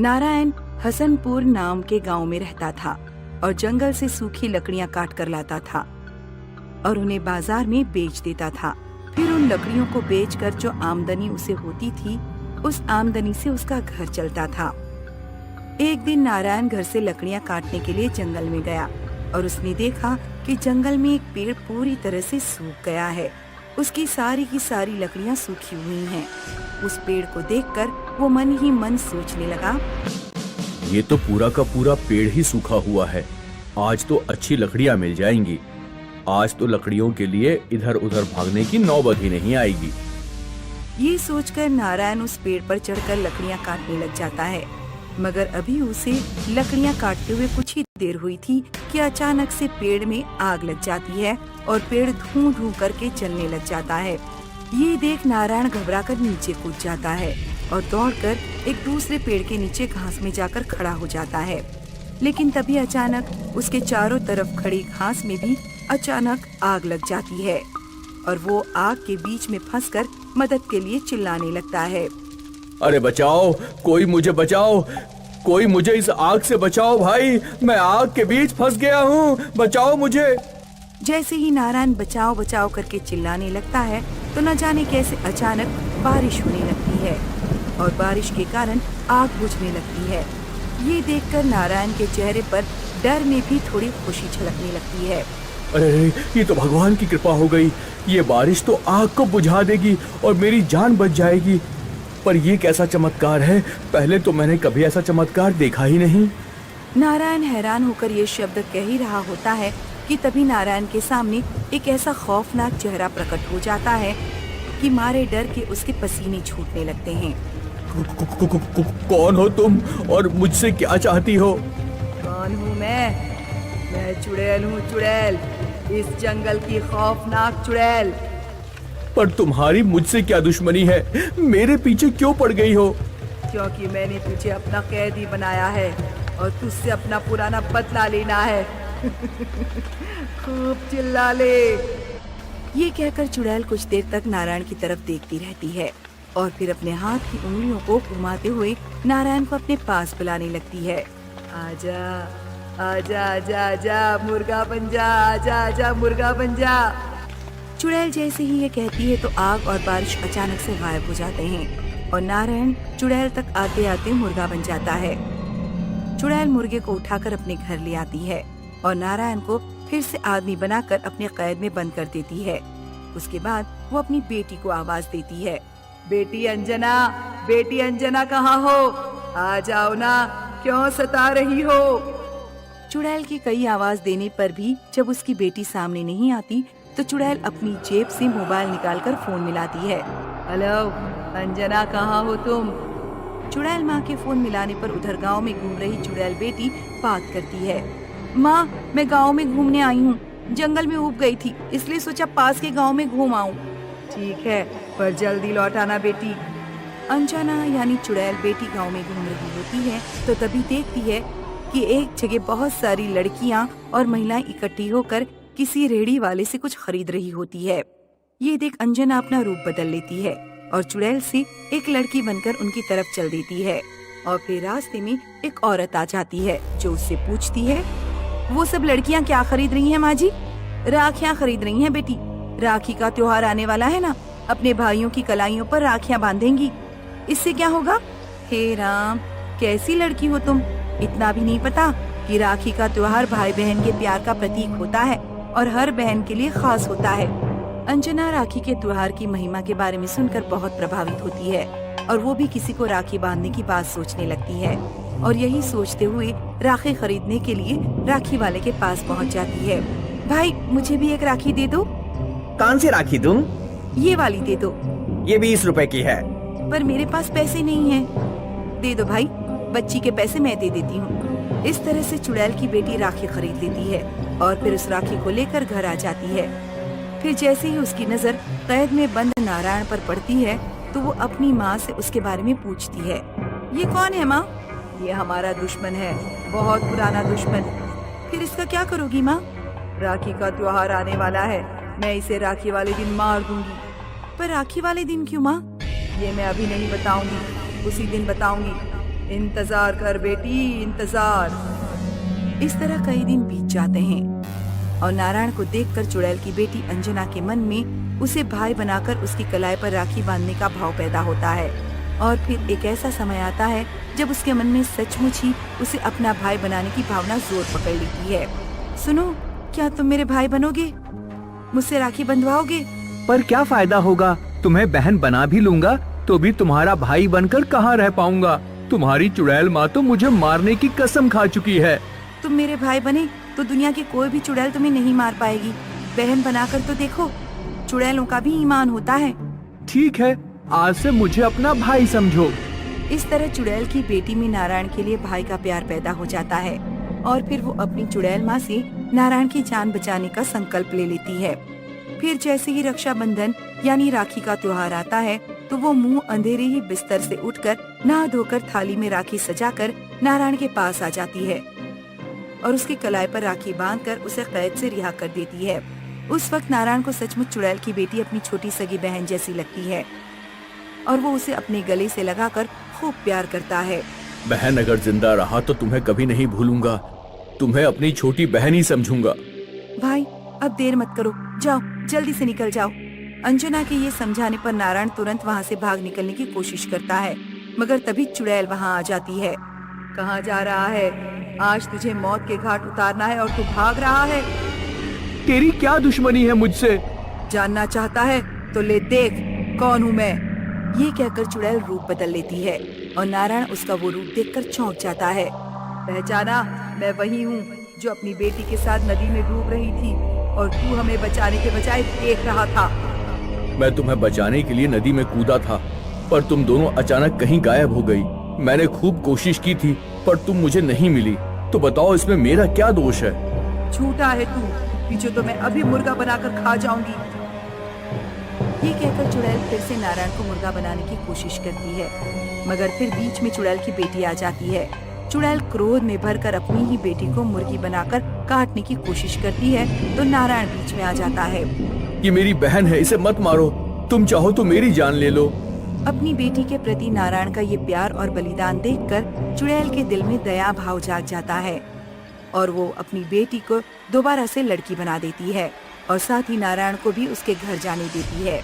नारायण हसनपुर नाम के गांव में रहता था और जंगल से सूखी लकड़ियां काट कर लाता था और उन्हें बाजार में बेच देता था। फिर उन लकड़ियों को बेचकर जो आमदनी उसे होती थी, उस आमदनी से उसका घर चलता था। एक दिन नारायण घर से लकड़ियां काटने के लिए जंगल में गया और उसने देखा कि जंगल में एक पेड़ पूरी तरह से सूख गया है। उसकी सारी की सारी लकड़ियां सूखी हुई हैं। उस पेड़ को देखकर वो मन ही मन सोचने लगा, ये तो पूरा का पूरा पेड़ ही सूखा हुआ है। आज तो अच्छी लकड़ियां मिल जाएंगी। आज तो लकड़ियों के लिए इधर उधर भागने की नौबत ही नहीं आएगी। ये सोचकर नारायण उस पेड़ पर चढ़कर लकड़ियां काटने लग जाता है। मगर अभी उसे लकड़ियां काटते हुए कुछ ही देर हुई थी कि अचानक से पेड़ में आग लग जाती है और पेड़ धूं धूं करके जलने लग जाता है। ये देख नारायण घबराकर नीचे कूद जाता है और दौड़कर एक दूसरे पेड़ के नीचे घास में जाकर खड़ा हो जाता है। लेकिन तभी अचानक उसके चारों तरफ खड़ी घास में भी अचानक आग लग जाती है और वो आग के बीच में फंसकर मदद के लिए चिल्लाने लगता है। अरे बचाओ, कोई मुझे बचाओ, कोई मुझे इस आग से बचाओ भाई, मैं आग के बीच फंस गया हूँ, बचाओ मुझे। जैसे ही नारायण बचाओ बचाओ करके चिल्लाने लगता है तो न जाने कैसे अचानक बारिश होने लगती है और बारिश के कारण आग बुझने लगती है। ये देखकर नारायण के चेहरे पर डर में भी थोड़ी खुशी झलकने लगती है। अरे ये तो भगवान की कृपा हो गई, ये बारिश तो आग को बुझा देगी और मेरी जान बच जाएगी। पर ये कैसा चमत्कार है, पहले तो मैंने कभी ऐसा चमत्कार देखा ही नहीं। नारायण हैरान होकर ये शब्द कह ही रहा होता है कि तभी नारायण के सामने एक ऐसा खौफनाक चेहरा प्रकट हो जाता है कि मारे डर के उसके पसीने छूटने लगते हैं। कौन हो तुम और मुझसे क्या चाहती हो? कौन हूँ मैं चुड़ैल हूँ, चुड़ैल, इस जंगल की खौफनाक चुड़ैल। पर तुम्हारी मुझसे क्या दुश्मनी है, मेरे पीछे क्यों पड़ गई हो? क्योंकि मैंने तुझे अपना कैदी बनाया है और तुझसे अपना पुराना बदला लेना है। खूब चिल्ला ले। ये कहकर चुड़ैल कुछ देर तक नारायण की तरफ देखती रहती है और फिर अपने हाथ की उंगलियों को घुमाते हुए नारायण को अपने पास बुलाने लगती है। आजा आजा आजा आजा मुर्गा बन जा, आजा आजा मुर्गा बन जा। चुड़ैल जैसे ही ये कहती है तो आग और बारिश अचानक से गायब हो जाते हैं और नारायण चुड़ैल तक आते आते मुर्गा बन जाता है। चुड़ैल मुर्गे को उठाकर अपने घर ले आती है और नारायण को फिर से आदमी बनाकर अपने कैद में बंद कर देती है। उसके बाद वो अपनी बेटी को आवाज देती है, बेटी अंजना कहाँ हो? आ जाओ ना, क्यों सता रही हो? चुड़ैल की कई आवाज देने पर भी जब उसकी बेटी सामने नहीं आती तो चुड़ैल अपनी जेब से मोबाइल निकालकर फोन मिलाती है। हेलो अंजना, कहाँ हो तुम? चुड़ैल माँ के फोन मिलाने पर उधर गांव में घूम रही चुड़ैल बेटी बात करती है। माँ, मैं गांव में घूमने आई हूँ, जंगल में ऊब गई थी, इसलिए सोचा पास के गांव में घूम आऊँ। ठीक है, पर जल्दी लौट आना बेटी। अंजना यानी चुड़ैल बेटी गांव में घूम रही होती है तो तभी देखती है कि एक जगह बहुत सारी लड़कियां और महिलाएं इकट्ठी होकर किसी रेहड़ी वाले से कुछ खरीद रही होती है। ये देख अंजना अपना रूप बदल लेती है और चुड़ैल से एक लड़की बनकर उनकी तरफ चल देती है और फिर रास्ते में एक औरत आ जाती है जो उससे पूछती है, वो सब लड़कियां क्या खरीद रही हैं माँ जी? राखियां खरीद रही हैं बेटी, राखी का त्योहार आने वाला है ना, अपने भाइयों की कलाइयों पर राखियां बांधेंगी, इससे क्या होगा? हे राम, कैसी लड़की हो तुम, इतना भी नहीं पता कि राखी का त्योहार भाई बहन के प्यार का प्रतीक होता है और हर बहन के लिए खास होता है। अंजना राखी के त्योहार की महिमा के बारे में सुनकर बहुत प्रभावित होती है और वो भी किसी को राखी बांधने की बात सोचने लगती है और यही सोचते हुए राखी खरीदने के लिए राखी वाले के पास पहुंच जाती है। भाई, मुझे भी एक राखी दे दो। कौन सी राखी दूं? ये वाली दे दो। ये 20 रुपए की है। पर मेरे पास पैसे नहीं है। दे दो भाई, बच्ची के पैसे मैं दे देती हूँ। इस तरह से चुड़ैल की बेटी राखी खरीद लेती है और फिर उस राखी को लेकर घर आ जाती है। फिर जैसे ही उसकी नजर कैद में बंद नारायण पर पड़ती है तो वो अपनी माँ से उसके बारे में पूछती है। ये कौन है माँ? ये हमारा दुश्मन है, बहुत पुराना दुश्मन। फिर इसका क्या करोगी माँ? राखी का त्योहार आने वाला है, मैं इसे राखी वाले दिन मार दूंगी। पर राखी वाले दिन क्यों माँ? ये मैं अभी नहीं बताऊंगी, उसी दिन बताऊंगी। इंतजार कर बेटी, इंतजार। इस तरह कई दिन बीत जाते हैं और नारायण को देखकर चुड़ैल की बेटी अंजना के मन में उसे भाई बनाकर उसकी कलाई पर राखी बांधने का भाव पैदा होता है। और फिर एक ऐसा समय आता है जब उसके मन में सचमुच ही उसे अपना भाई बनाने की भावना जोर पकड़ लेती है। सुनो, क्या तुम मेरे भाई बनोगे? मुझसे राखी बंधवाओगे? पर क्या फायदा होगा? तुम्हें बहन बना भी लूंगा तो भी तुम्हारा भाई बनकर कहाँ रह पाऊंगा? तुम्हारी चुड़ैल माँ तो मुझे मारने की कसम खा चुकी है। तुम मेरे भाई बने तो दुनिया की कोई भी चुड़ैल तुम्हें नहीं मार पाएगी। बहन बनाकर तो देखो, चुड़ैलों का भी ईमान होता है। ठीक है, आज से मुझे अपना भाई समझो। इस तरह चुड़ैल की बेटी में नारायण के लिए भाई का प्यार पैदा हो जाता है और फिर वो अपनी चुड़ैल माँ से नारायण की जान बचाने का संकल्प ले लेती है। फिर जैसे ही रक्षाबंधन यानी राखी का त्योहार आता है तो वो मुंह अंधेरे ही बिस्तर से उठकर नहा धोकर थाली में राखी सजाकर नारायण के पास आ जाती है और उसकी कलाई पर राखी बांधकर उसे कैद से रिहा कर देती है। उस वक्त नारायण को सचमुच चुड़ैल की बेटी अपनी छोटी सगी बहन जैसी लगती है और वो उसे अपने गले से लगाकर खूब प्यार करता है। बहन, अगर जिंदा रहा तो तुम्हें कभी नहीं भूलूंगा। तुम्हें अपनी छोटी बहन ही समझूंगा। भाई, अब देर मत करो, जाओ जल्दी से निकल जाओ। अंजना के ये समझाने पर नारायण तुरंत वहाँ से भाग निकलने की कोशिश करता है, मगर तभी चुड़ैल वहाँ आ जाती है। कहाँ जा रहा है? आज तुझे मौत के घाट उतारना है और तू भाग रहा है। तेरी क्या दुश्मनी है मुझसे? जानना चाहता है तो ले देख कौन हूँ मैं। ये कहकर चुड़ैल रूप बदल लेती है और नारायण उसका वो रूप देखकर चौंक जाता है। पहचाना? मैं वही हूँ जो अपनी बेटी के साथ नदी में डूब रही थी और तू हमें बचाने के बजाय देख रहा था। मैं तुम्हें बचाने के लिए नदी में कूदा था, पर तुम दोनों अचानक कहीं गायब हो गई। मैंने खूब कोशिश की थी पर तुम मुझे नहीं मिली। तो बताओ, इसमें मेरा क्या दोष है? झूठा है तू, पीछे तो मैं अभी मुर्गा बनाकर खा जाऊंगी। ये कहकर चुड़ैल फिर से नारायण को मुर्गा बनाने की कोशिश करती है, मगर फिर बीच में चुड़ैल की बेटी आ जाती है। चुड़ैल क्रोध में भरकर अपनी ही बेटी को मुर्गी बनाकर काटने की कोशिश करती है तो नारायण बीच में आ जाता है। ये मेरी बहन है, इसे मत मारो। तुम चाहो तो मेरी जान ले लो। अपनी बेटी के प्रति नारायण का ये प्यार और बलिदान देखकर चुड़ैल के दिल में दया भाव जाग जाता है और वो अपनी बेटी को दोबारा से लड़की बना देती है और साथ ही नारायण को भी उसके घर जाने देती है।